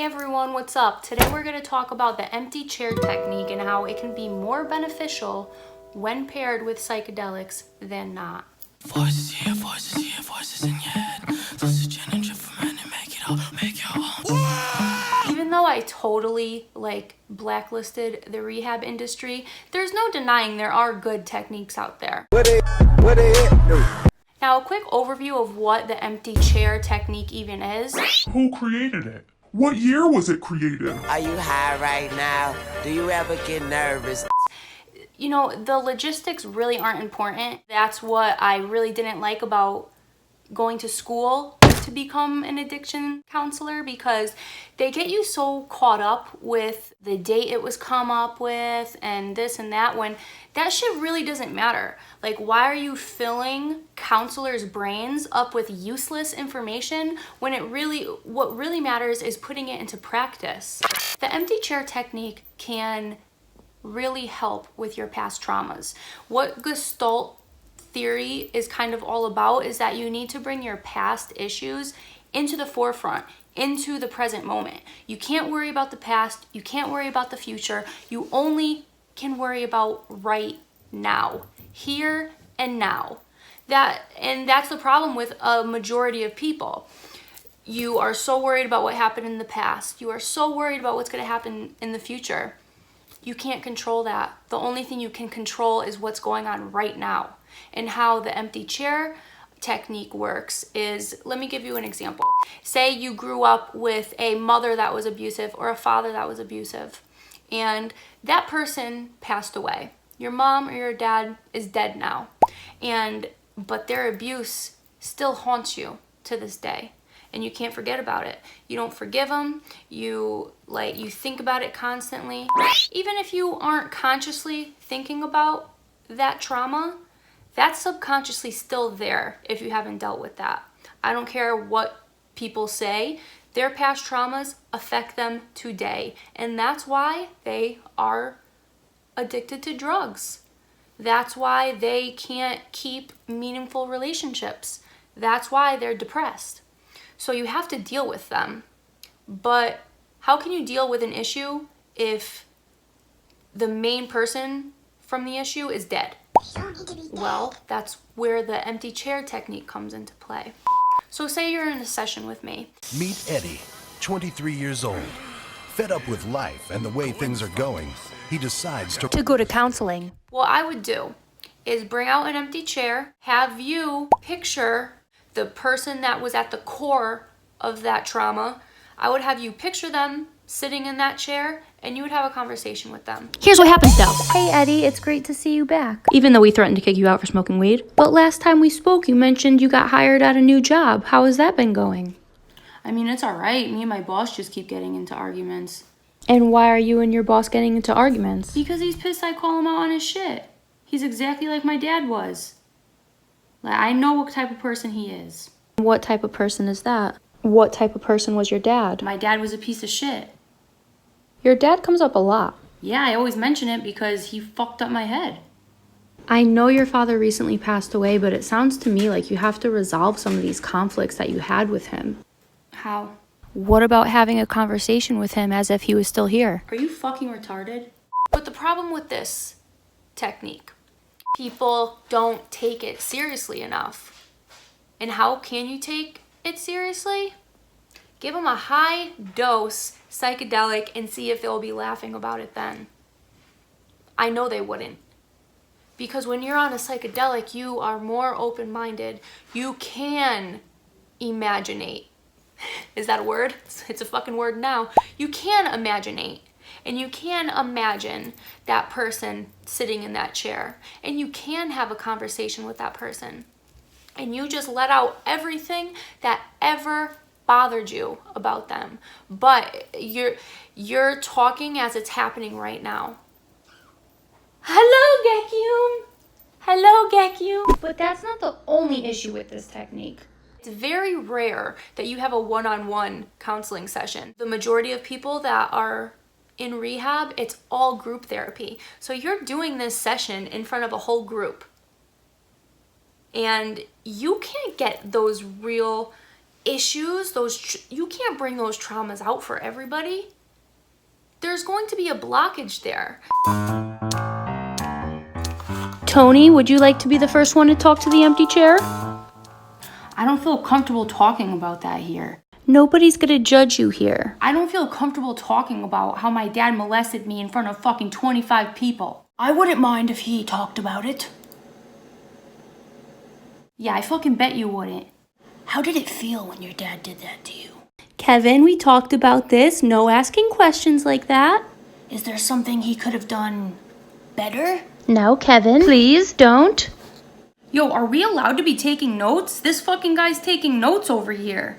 everyone, what's up? Today we're going to talk about the empty chair technique and how it can be more beneficial when paired with psychedelics than not. Voices here, voices in your head. This is gin and drip for men to make your own. Even though I totally blacklisted the rehab industry, there's no denying there are good techniques out there. Now, a quick overview of what the empty chair technique even is. Who created it? What year was it created? Are you high right now? Do you ever get nervous? You know, the logistics really aren't important. That's what I really didn't like about going to school to become an addiction counselor, because they get you so caught up with the date it was come up with and this and that, when that shit really doesn't matter. Like, why are you filling counselors' brains up with useless information when what really matters is putting it into practice? The empty chair technique can really help with your past traumas. What Gestalt theory is kind of all about is that you need to bring your past issues into the forefront, into the present moment. You can't worry about the past, you can't worry about the future, you only can worry about right now, here and now. That's the problem with a majority of people. You are so worried about what happened in the past, you are so worried about what's going to happen in the future. You can't control that. The only thing you can control is what's going on right now. And how the empty chair technique works is, let me give you an example. Say you grew up with a mother that was abusive or a father that was abusive, and that person passed away. Your mom or your dad is dead now, but their abuse still haunts you to this day. And you can't forget about it. You don't forgive them. You think about it constantly. Even if you aren't consciously thinking about that trauma, that's subconsciously still there if you haven't dealt with that. I don't care what people say. Their past traumas affect them today. And that's why they are addicted to drugs. That's why they can't keep meaningful relationships. That's why they're depressed. So you have to deal with them. But how can you deal with an issue if the main person from the issue is dead? Well, that's where the empty chair technique comes into play. So say you're in a session with me. Meet Eddie, 23 years old. Fed up with life and the way things are going, he decides to go to counseling. What I would do is bring out an empty chair, have you picture the person that was at the core of that trauma. I would have you picture them sitting in that chair, and you would have a conversation with them. Here's what happens though. Hey Eddie, it's great to see you back. Even though we threatened to kick you out for smoking weed. But last time we spoke, you mentioned you got hired at a new job. How has that been going? I mean, it's all right. Me and my boss just keep getting into arguments. And why are you and your boss getting into arguments? Because he's pissed I call him out on his shit. He's exactly like my dad was. I know what type of person he is. What type of person is that? What type of person was your dad? My dad was a piece of shit. Your dad comes up a lot. Yeah, I always mention it because he fucked up my head. I know your father recently passed away, but it sounds to me like you have to resolve some of these conflicts that you had with him. How? What about having a conversation with him as if he was still here? Are you fucking retarded? But the problem with this technique, people don't take it seriously enough. And how can you take it seriously? Give them a high dose psychedelic and see if they'll be laughing about it then. I know they wouldn't. Because when you're on a psychedelic, you are more open-minded. You can imaginate. Is that a word? It's a fucking word now. You can imaginate. And you can imagine that person sitting in that chair. And you can have a conversation with that person. And you just let out everything that ever bothered you about them. But you're talking as it's happening right now. Hello, Gekyum. Hello, Gekyum. But that's not the only issue with this technique. It's very rare that you have a one-on-one counseling session. The majority of people that are in rehab, it's all group therapy. So you're doing this session in front of a whole group. And you can't get those real issues, you can't bring those traumas out for everybody. There's going to be a blockage there. Tony, would you like to be the first one to talk to the empty chair? I don't feel comfortable talking about that here. Nobody's gonna judge you here. I don't feel comfortable talking about how my dad molested me in front of fucking 25 people. I wouldn't mind if he talked about it. Yeah, I fucking bet you wouldn't. How did it feel when your dad did that to you? Kevin, we talked about this. No asking questions like that. Is there something he could have done better? No, Kevin. Please don't. Yo, are we allowed to be taking notes? This fucking guy's taking notes over here.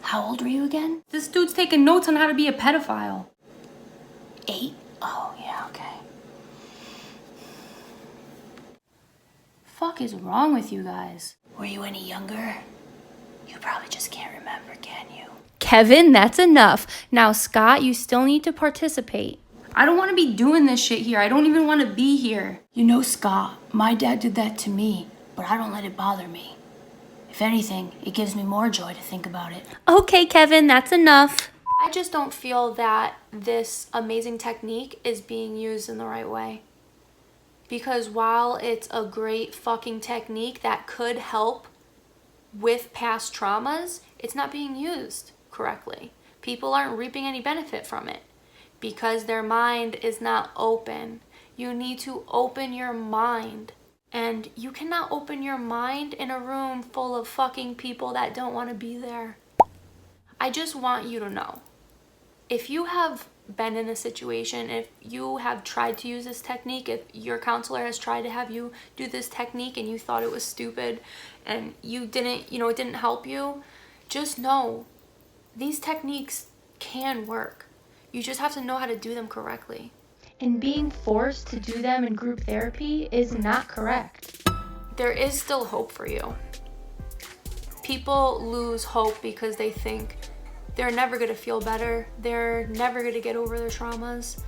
How old were you again? This dude's taking notes on how to be a pedophile. 8? Oh, yeah, okay. Fuck is wrong with you guys? Were you any younger? You probably just can't remember, can you? Kevin, that's enough. Now, Scott, you still need to participate. I don't want to be doing this shit here. I don't even want to be here. You know, Scott, my dad did that to me, but I don't let it bother me. If anything, it gives me more joy to think about it. Okay, Kevin, that's enough. I just don't feel that this amazing technique is being used in the right way. Because while it's a great fucking technique that could help with past traumas, it's not being used correctly. People aren't reaping any benefit from it because their mind is not open. You need to open your mind. And you cannot open your mind in a room full of fucking people that don't want to be there. I just want you to know, if you have been in a situation, if you have tried to use this technique, if your counselor has tried to have you do this technique and you thought it was stupid and you didn't, it didn't help you, just know these techniques can work. You just have to know how to do them correctly. And being forced to do them in group therapy is not correct. There is still hope for you. People lose hope because they think they're never gonna feel better. They're never gonna get over their traumas.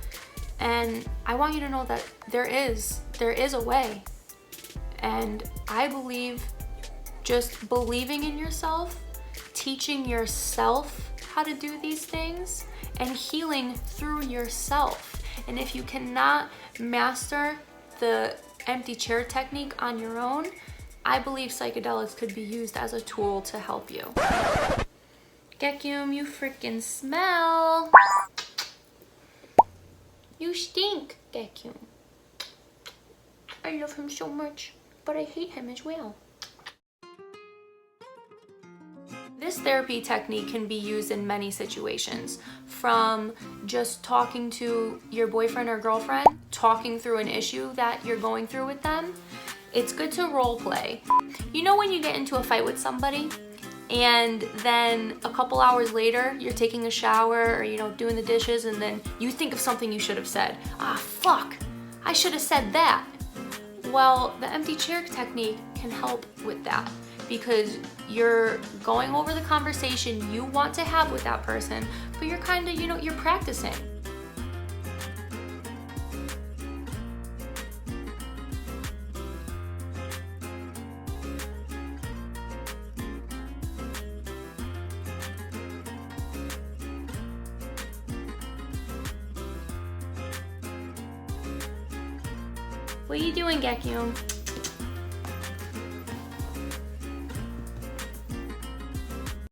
And I want you to know that there is a way. And I believe just believing in yourself, teaching yourself how to do these things, and healing through yourself. And if you cannot master the empty chair technique on your own, I believe psychedelics could be used as a tool to help you. Gekyum, you freaking smell. You stink, Gekyum. I love him so much, but I hate him as well. This therapy technique can be used in many situations, from just talking to your boyfriend or girlfriend, talking through an issue that you're going through with them. It's good to role play. You know when you get into a fight with somebody and then a couple hours later you're taking a shower or doing the dishes and then you think of something you should have said. Ah, fuck, I should have said that. Well, the empty chair technique can help with that, because you're going over the conversation you want to have with that person, but you're kind of, you're practicing. What are you doing, Gekyum?